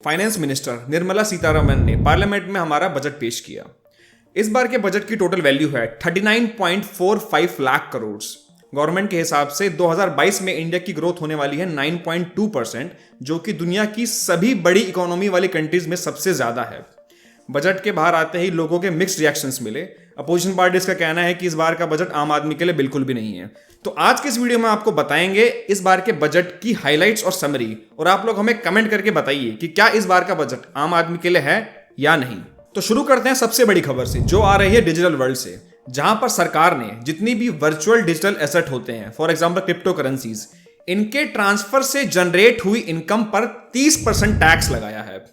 Finance minister Nirmala Sitharaman ने parliament में हमारा बजट पेश किया। इस बार के बजट की टोटल वैल्यू है 39.45 लाख करोड़। गवर्नमेंट के हिसाब से 2022 में इंडिया की ग्रोथ होने वाली है 9.2%, जो कि दुनिया की सभी बड़ी इकोनॉमी वाली कंट्रीज में सबसे ज्यादा है। बजट के बाहर आते ही लोगों के मिक्स्ड रिएक्शंस मिले। अपोजिशन पार्टीज का कहना है कि इस बार का बजट आम आदमी के लिए बिल्कुल भी नहीं है। तो आज के इस वीडियो में आपको बताएंगे इस बार के बजट की हाइलाइट्स और समरी, और आप लोग हमें कमेंट करके बताइए कि क्या इस बार का बजट आम आदमी के लिए है या नहीं। तो शुरू करते हैं सबसे बड़ी खबर से, जो आ रही है डिजिटल वर्ल्ड से, जहां पर सरकार ने जितनी भी वर्चुअल डिजिटल एसेट होते हैं, फॉर एग्जाम्पल क्रिप्टो करेंसीज, इनके ट्रांसफर से जनरेट हुई इनकम पर 30% टैक्स लगाया है।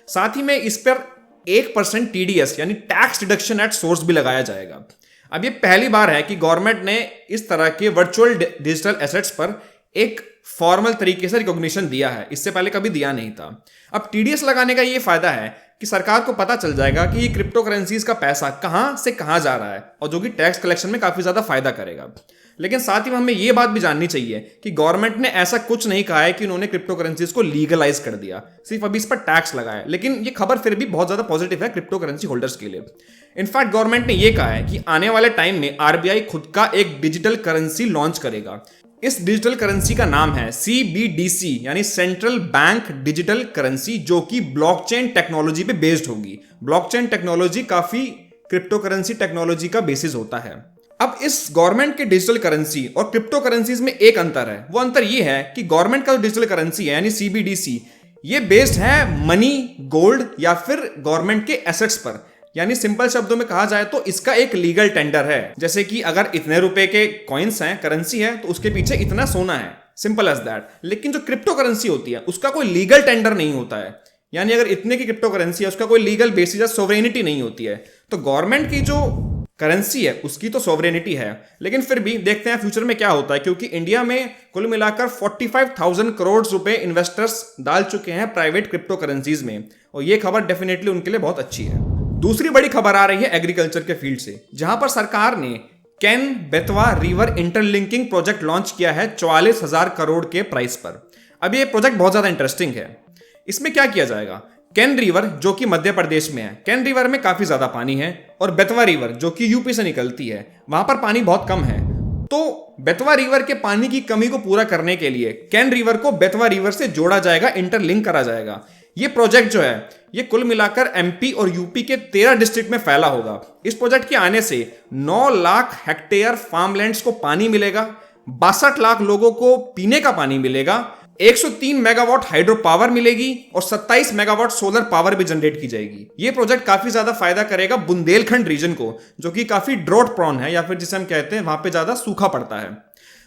साथ ही में इस पर 1% TDS यानी टैक्स डिडक्शन एट सोर्स भी लगाया जाएगा। अब ये पहली बार है कि गवर्नमेंट ने इस तरह के वर्चुअल डिजिटल एसेट्स पर एक फॉर्मल तरीके से रिकॉग्निशन दिया है, इससे पहले कभी दिया नहीं था। अब TDS लगाने का ये फायदा है कि सरकार को पता चल जाएगा कि ये क्रिप्टो करेंसीज का पैसा कहां से कहां जा रहा है, और जो कि टैक्स कलेक्शन में काफी ज्यादा फायदा करेगा। लेकिन साथ ही में हमें यह बात भी जाननी चाहिए कि गवर्नमेंट ने ऐसा कुछ नहीं कहा है कि उन्होंने क्रिप्टो करेंसीज को लीगलाइज कर दिया, सिर्फ अभी इस पर टैक्स लगाया। लेकिन ये खबर फिर भी बहुत ज्यादा पॉजिटिव है क्रिप्टो करेंसी होल्डर्स के लिए। इनफैक्ट गवर्नमेंट ने यह कहा है कि आने वाले टाइम में RBI खुद का एक डिजिटल करेंसी लॉन्च करेगा। इस डिजिटल करेंसी का नाम है CBDC यानी सेंट्रल बैंक डिजिटल करेंसी, जो कि ब्लॉकचेन टेक्नोलॉजी पे बेस्ड होगी। ब्लॉकचेन टेक्नोलॉजी काफी क्रिप्टो करेंसी टेक्नोलॉजी का बेसिस होता है। अब इस गवर्नमेंट के डिजिटल करेंसी और क्रिप्टो करेंसीज में एक अंतर है। वो अंतर ये है कि गवर्नमेंट का जो डिजिटल करेंसी है यानी CBDC, ये बेस्ड है मनी, गोल्ड या फिर गवर्नमेंट के एसेट्स पर। यानी सिंपल शब्दों में कहा जाए तो इसका एक लीगल टेंडर है। जैसे कि अगर इतने रुपए के कॉइन्स हैं, करेंसी है, तो उसके पीछे इतना सोना है, सिंपल एज दैट। लेकिन जो क्रिप्टो करेंसी होती है उसका कोई लीगल टेंडर नहीं होता है। यानी अगर इतने की क्रिप्टो करेंसी है उसका कोई लीगल बेसिस या सोवरेनिटी नहीं होती है। तो गवर्नमेंट की जो करेंसी है उसकी तो सोवरेनिटी है, लेकिन फिर भी देखते हैं फ्यूचर में क्या होता है, क्योंकि इंडिया में कुल मिलाकर 45,000 करोड़ रुपए इन्वेस्टर्स डाल चुके हैं प्राइवेट क्रिप्टो करेंसीज में, और ये खबर डेफिनेटली उनके लिए बहुत अच्छी है। दूसरी बड़ी खबर आ रही है एग्रीकल्चर के फील्ड से, जहां पर सरकार ने Ken Betwa river interlinking project launch किया है 44,000 करोड़ के प्राइस पर। अब ये प्रोजेक्ट बहुत ज्यादा इंटरेस्टिंग है। इसमें क्या किया जाएगा, केन रिवर जो कि मध्य प्रदेश में है, केन रिवर में काफी ज्यादा पानी है, और बेतवा रिवर जो कि यूपी से निकलती है, वहां पर पानी बहुत कम है। तो बेतवा रिवर के पानी की कमी को पूरा करने के लिए केन रिवर को बेतवा रिवर से जोड़ा जाएगा, इंटरलिंक करा जाएगा। ये प्रोजेक्ट जो है ये कुल मिलाकर MP और UP के 13 डिस्ट्रिक्ट में फैला होगा। इस प्रोजेक्ट के आने से 9 लाख हेक्टेयर फार्मलैंड्स को पानी मिलेगा, 62 लाख लोगों को पीने का पानी मिलेगा, 103 मेगावाट हाइड्रो पावर मिलेगी, और 27 मेगावाट सोलर पावर भी जनरेट की जाएगी। ये प्रोजेक्ट काफी ज्यादा फायदा करेगा बुंदेलखंड रीजन को, जो कि काफी ड्रॉट प्रोन है, या फिर जिसे हम कहते हैं वहां पे ज्यादा सूखा पड़ता है।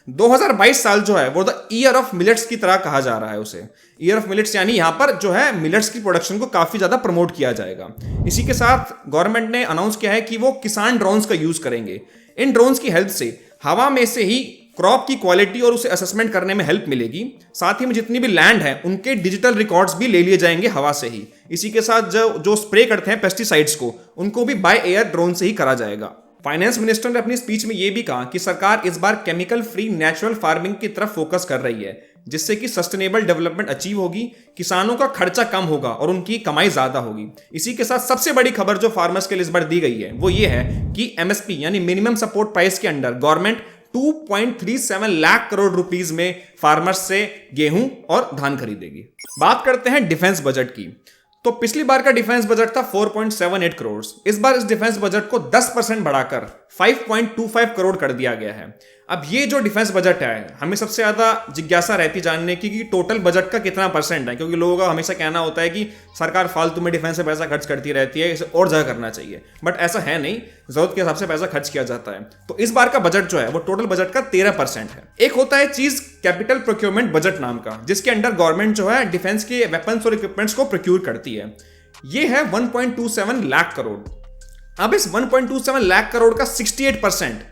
2022 साल जो है वो द ईयर ऑफ मिलेट्स की तरह कहा जा रहा है उसे। ईयर ऑफ मिलेट्स यानी यहां पर जो है मिलेट्स की प्रोडक्शन को काफी ज्यादा प्रमोट किया जाएगा। इसी के साथ गवर्नमेंट ने अनाउंस किया है कि वो किसान ड्रोन्स का यूज करेंगे। इन ड्रोन्स की हेल्प से हवा में से ही क्रॉप की क्वालिटी और उसे असेसमेंट करने में हेल्प मिलेगी। साथ ही में जितनी भी लैंड है उनके डिजिटल रिकॉर्ड्स भी ले लिए जाएंगे हवा से ही। इसी के साथ जो स्प्रे करते हैं पेस्टिसाइड्स को, उनको भी बाय एयर ड्रोन से ही करा जाएगा। फाइनेंस मिनिस्टर ने अपनी स्पीच में यह भी कहा कि सरकार इस बार केमिकल फ्री नेचुरल फार्मिंग की तरफ फोकस कर रही है, जिससे कि सस्टेनेबल डेवलपमेंट अचीव होगी, किसानों का खर्चा कम होगा और उनकी कमाई ज्यादा होगी। इसी के साथ सबसे बड़ी खबर जो फार्मर्स के लिए इस बार दी गई है वो ये है कि MSP यानी मिनिमम सपोर्ट प्राइस के under government 2.37 lakh crore rupees में फार्मर्स से गेहूं और धान खरीदेगी। बात करते हैं डिफेंस बजट की। तो पिछली बार का डिफेंस बजट था 4.78 करोड़। इस बार इस डिफेंस बजट को 10% बढ़ाकर 5.25 करोड़ कर दिया गया है। अब ये जो डिफेंस बजट है, हमें सबसे ज्यादा जिज्ञासा रहती जानने की कि टोटल बजट का कितना परसेंट है, क्योंकि लोगों का हमेशा कहना होता है कि सरकार फालतू में डिफेंस से पैसा खर्च करती रहती है, इसे और ज्यादा करना चाहिए। बट ऐसा है नहीं, जरूरत के हिसाब से पैसा खर्च किया जाता है। तो इस बार का बजट जो है वो टोटल बजट का 13% है। एक होता है चीज कैपिटल प्रोक्योरमेंट बजट नाम का, जिसके अंडर गवर्नमेंट जो है डिफेंस के वेपन्स और इक्विपमेंट्स को प्रोक्यूर करती है। ये है 1.27 लाख करोड़। अब इस 1.27 लाख करोड़ का 68%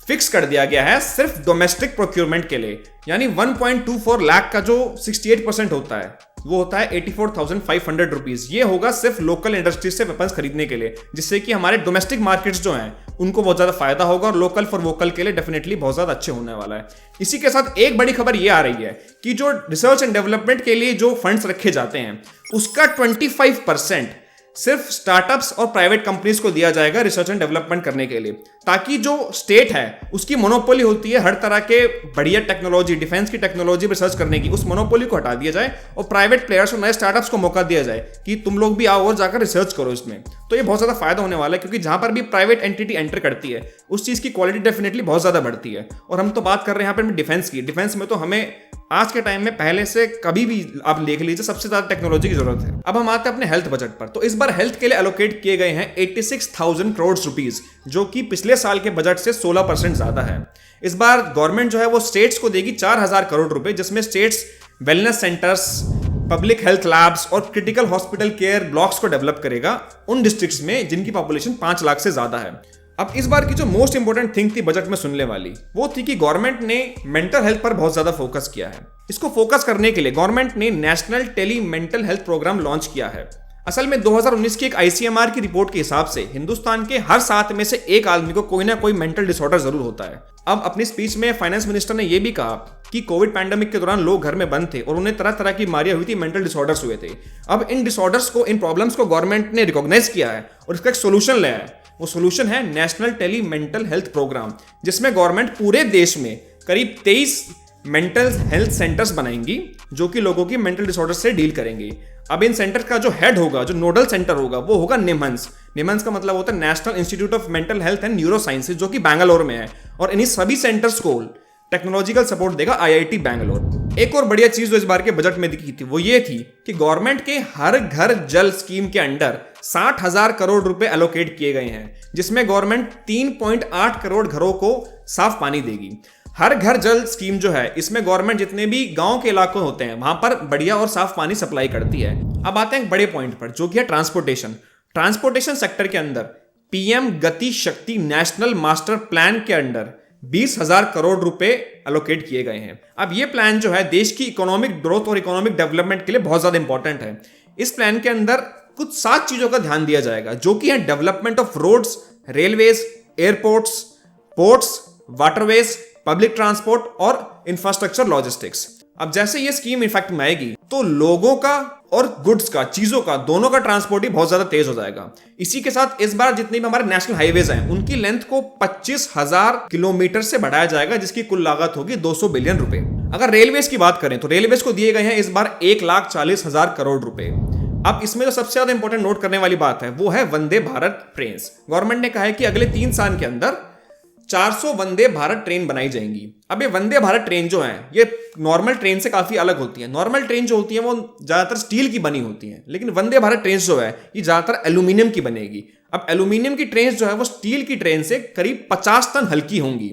फिक्स कर दिया गया है सिर्फ डोमेस्टिक प्रोक्योरमेंट के लिए। यानी 1.24 लाख का जो 68% होता है वो होता है 84,500 रुपीज। ये होगा सिर्फ लोकल इंडस्ट्रीज से वेपन्स खरीदने के लिए, जिससे कि हमारे डोमेस्टिक मार्केट्स जो हैं उनको बहुत ज्यादा फायदा होगा और लोकल फॉर वोकल के लिए डेफिनेटली बहुत ज्यादा अच्छे होने वाला है। इसी के साथ एक बड़ी खबर ये आ रही है कि जो रिसर्च एंड डेवलपमेंट के लिए जो फंड्स रखे जाते हैं उसका 25% सिर्फ स्टार्टअप्स और प्राइवेट कंपनीज को दिया जाएगा रिसर्च एंड डेवलपमेंट करने के लिए, ताकि जो स्टेट है उसकी मोनोपोली होती है हर तरह के बढ़िया टेक्नोलॉजी, डिफेंस की टेक्नोलॉजी रिसर्च करने की, उस मोनोपोली को हटा दिया जाए और प्राइवेट प्लेयर्स और नए स्टार्टअप्स को मौका दिया जाए कि तुम लोग भी आओ और जाकर रिसर्च करो इसमें। तो ये बहुत ज्यादा फायदा होने वाला है, क्योंकि जहां पर भी प्राइवेट एंटिटी एंटर करती है उस चीज की क्वालिटी डेफिनेटली बहुत ज्यादा बढ़ती है। और हम तो बात कर रहे हैं यहाँ पर डिफेंस की। डिफेंस में तो हमें आज के टाइम में पहले से कभी भी आप देख लीजिए सबसे ज्यादा टेक्नोलॉजी की जरूरत है। अब हम आते हैं अपने हेल्थ बजट पर। तो इस बार हेल्थ के लिए एलोकेट किए गए हैं 86,000 करोड़ रुपीस, जो कि पिछले साल के बजट से 16% ज्यादा है। इस बार गवर्नमेंट जो है वो स्टेट्स को देगी 4,000 करोड़ रुपए, जिसमें states wellness centres, public health labs और क्रिटिकल हॉस्पिटल केयर ब्लॉक्स को डेवलप करेगा उन डिस्ट्रिक्ट्स में जिनकी पॉपुलेशन 5 लाख से ज्यादा है। अब इस बार की जो मोस्ट इंपोर्टेंट थिंग थी बजट में सुनने वाली, वो थी कि गवर्नमेंट ने मेंटल हेल्थ पर बहुत ज्यादा फोकस किया है। इसको फोकस करने के लिए गवर्नमेंट ने national tele mental health programme launch किया है। असल में 2019 की एक आईसीएमआर की रिपोर्ट के हिसाब से हिंदुस्तान के हर 7 में से एक आदमी को कोई ना कोई मेंटल डिसऑर्डर जरूर होता है। अब अपनी स्पीच में फाइनेंस मिनिस्टर ने यह भी कहा कि कोविड पैंडेमिक के दौरान लोग घर में बंद थे और उन्हें तरह तरह की बीमारियां हुई थी, मेंटल डिसऑर्डर्स हुए थे। अब इन डिसऑर्डर्स को, इन प्रॉब्लम्स को गवर्नमेंट ने रिकॉग्नाइज किया है और इसका एक सोल्यूशन लाया है। वो सोल्यूशन है national tele mental health programme, जिसमें गवर्नमेंट पूरे देश में करीब 23 मेंटल हेल्थ सेंटर्स बनाएंगी जो कि लोगों की मेंटल डिसऑर्डर से डील करेंगे। अब इन सेंटर का जो हेड होगा, जो नोडल सेंटर होगा, वो होगा निम्हांस। निम्हांस का मतलब होता है national institute of mental health and neuro sciences, जो कि बैंगलोर में है। और इन्हीं सभी सेंटर्स को टेक्नोलॉजिकल सपोर्ट देगा आईआईटी बैंगलोर। एक और बढ़िया चीज जो इस बार के बजट में दिखी थी वो ये थी कि गवर्नमेंट के हर घर जल स्कीम के अंडर 60,000 करोड़ रुपए एलोकेट किए गए हैं, जिसमें गवर्नमेंट 3.8 करोड़ घरों को साफ पानी देगी। हर घर जल स्कीम जो है, इसमें गवर्नमेंट जितने भी गांव के इलाके होते हैं वहां पर बढ़िया और साफ पानी सप्लाई करती है। अब आते हैं एक बड़े पॉइंट पर, जो कि है ट्रांसपोर्टेशन। ट्रांसपोर्टेशन सेक्टर के अंदर पीएम गति शक्ति नेशनल मास्टर प्लान के अंडर 20,000 करोड़ रुपए एलोकेट किए गए हैं। अब ये प्लान जो है देश की इकोनॉमिक ग्रोथ और इकोनॉमिक डेवलपमेंट के लिए बहुत ज्यादा इंपॉर्टेंट है। इस प्लान के अंदर कुछ 7 चीजों का ध्यान दिया जाएगा, जो कि है development of roads, railways, airports, ports, waterways, public transport और इंफ्रास्ट्रक्चर लॉजिस्टिक्स। अब जैसे ये स्कीम इफेक्ट में आएगी तो लोगों का और गुड्स का, चीजों का, दोनों का ट्रांसपोर्ट ही बहुत ज्यादा तेज हो जाएगा। इसी के साथ इस बार जितने भी हमारे नेशनल हाईवेज हैं उनकी लेंथ को 25,000 किलोमीटर से बढ़ाया जाएगा, जिसकी कुल लागत होगी 200 बिलियन रुपए। अगर रेलवेज की बात करें तो रेलवेज को दिए गए हैं इस बार 1,40,000 करोड़ रुपए। अब इसमें जो सबसे ज्यादा इंपॉर्टेंट नोट करने वाली बात है वो है वंदे भारत ट्रेन। गवर्नमेंट ने कहा है कि अगले 3 साल के अंदर 400 वंदे भारत ट्रेन बनाई जाएंगी। अब ये वंदे भारत ट्रेन जो है ये नॉर्मल ट्रेन से काफी अलग होती है। नॉर्मल ट्रेन जो होती है वो ज्यादातर स्टील की बनी होती है, लेकिन वंदे भारत ट्रेन जो है ये ज्यादातर एल्यूमिनियम की बनेगी। अब एल्यूमिनियम की ट्रेन जो है वो स्टील की ट्रेन से करीब 50 टन हल्की होंगी।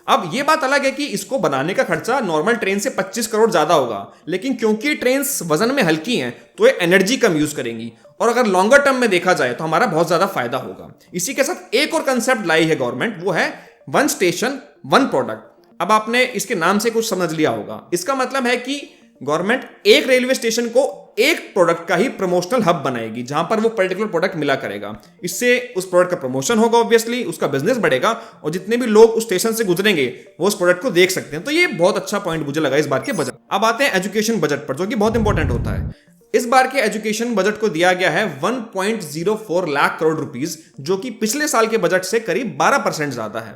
अब ये बात अलग है कि इसको बनाने का खर्चा नॉर्मल ट्रेन से 25 करोड़ ज्यादा होगा, लेकिन क्योंकि ट्रेन वजन में हल्की हैं तो ये एनर्जी कम यूज करेंगी और अगर लॉन्गर टर्म में देखा जाए तो हमारा बहुत ज्यादा फायदा होगा। इसी के साथ एक और कंसेप्ट लाई है गवर्नमेंट, वो है वन स्टेशन वन प्रोडक्ट। अब आपने इसके नाम से कुछ समझ लिया होगा। इसका मतलब है कि गवर्नमेंट एक रेलवे स्टेशन को एक प्रोडक्ट का ही प्रमोशनल हब बनाएगी, जहां पर वो पर्टिकुलर प्रोडक्ट मिला करेगा। इससे उस प्रोडक्ट का प्रमोशन होगा, ऑब्वियसली उसका बिजनेस बढ़ेगा और जितने भी लोग उस स्टेशन से गुजरेंगे वो उस प्रोडक्ट को देख सकते हैं। तो ये बहुत अच्छा पॉइंट मुझे लगा इस बार के बजट। अब आते हैं एजुकेशन बजट पर, जो कि बहुत इंपॉर्टेंट होता है। इस बार के एजुकेशन बजट को दिया गया है 1.04 लाख करोड़ रुपीस, जो कि पिछले साल के बजट से करीब 12% ज्यादा है।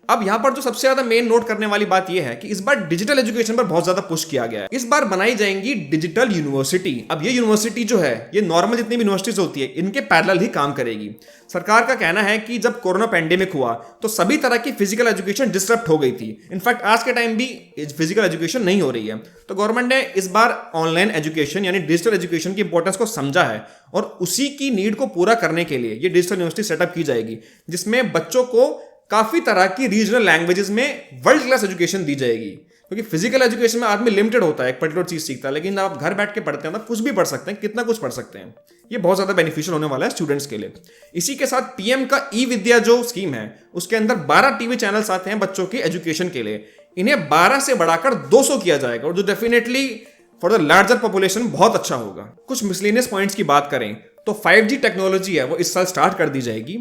अब यहां पर जो सबसे ज्यादा मेन नोट करने वाली बात यह है कि इस बार डिजिटल एजुकेशन पर बहुत ज्यादा पुश किया गया है। इस बार बनाई जाएंगी डिजिटल यूनिवर्सिटी। अब ये यूनिवर्सिटी जो है ये नॉर्मल जितनी भी यूनिवर्सिटीज होती है इनके पैरेलल ही काम करेगी। सरकार का कहना है कि जब कोरोना पैंडेमिक हुआ तो सभी तरह की फिजिकल एजुकेशन डिसरप्ट हो गई थी। इनफैक्ट आज के टाइम भी फिजिकल एजुकेशन नहीं हो रही है। तो गवर्नमेंट ने इस बार ऑनलाइन एजुकेशन यानी डिजिटल एजुकेशन की इंपॉर्टेंस को समझा है और उसी की नीड को पूरा करने के लिए ये डिजिटल यूनिवर्सिटी सेटअप की जाएगी, जिसमें बच्चों को काफी तरह की रीजनल लैंग्वेजेस में वर्ल्ड क्लास एजुकेशन दी जाएगी। क्योंकि फिजिकल एजुकेशन में आदमी लिमिटेड होता है, एक पर्टिकुलर चीज सीखता है, लेकिन आप घर बैठ के पढ़ते हैं तो कुछ भी पढ़ सकते हैं, कितना कुछ पढ़ सकते हैं। ये बहुत ज्यादा बेनिफिशियल होने वाला है स्टूडेंट्स के लिए। इसी के साथ पीएम का ई विद्या जो स्कीम है उसके अंदर 12 टीवी चैनल्स आते हैं बच्चों की एजुकेशन के लिए। इन्हें 12 से बढ़ाकर 200 किया जाएगा और जो definitely for the larger population बहुत अच्छा होगा। कुछ मिसलेनियस पॉइंट्स की बात करें तो 5G टेक्नोलॉजी है वो इस साल स्टार्ट कर दी जाएगी।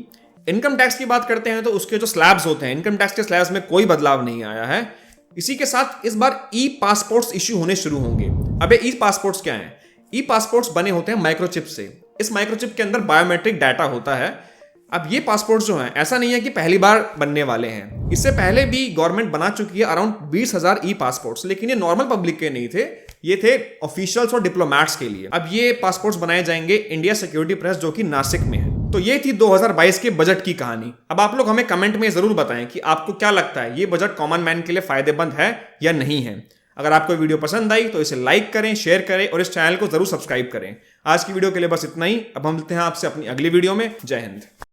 इनकम टैक्स की बात करते हैं तो उसके जो स्लैब्स होते हैं, इनकम टैक्स के स्लैब्स में कोई बदलाव नहीं आया है। इसी के साथ इस बार ई पासपोर्ट्स इश्यू होने शुरू होंगे। अबे ई पासपोर्ट्स क्या हैं? ई पासपोर्ट्स बने होते हैं माइक्रोचिप से। इस माइक्रोचिप के अंदर बायोमेट्रिक डाटा होता है। अब ये पासपोर्ट्स जो हैं, ऐसा नहीं है कि पहली बार बनने वाले हैं, इससे पहले भी गवर्नमेंट बना चुकी है अराउंड 20,000 ई पासपोर्ट्स, लेकिन ये नॉर्मल पब्लिक के नहीं थे, ये थे ऑफिशियल्स और डिप्लोमैट्स के लिए। अब ये पासपोर्ट्स बनाए जाएंगे इंडिया सिक्योरिटी प्रेस जो कि नासिक में है। तो ये थी 2022 के बजट की कहानी। अब आप लोग हमें कमेंट में जरूर बताएं कि आपको क्या लगता है, ये बजट कॉमन मैन के लिए फायदेमंद है या नहीं है। अगर आपको वीडियो पसंद आई तो इसे लाइक करें, शेयर करें और इस चैनल को जरूर सब्सक्राइब करें। आज की वीडियो के लिए बस इतना ही। अब हम मिलते हैं आपसे अपनी अगली वीडियो में। जय हिंद।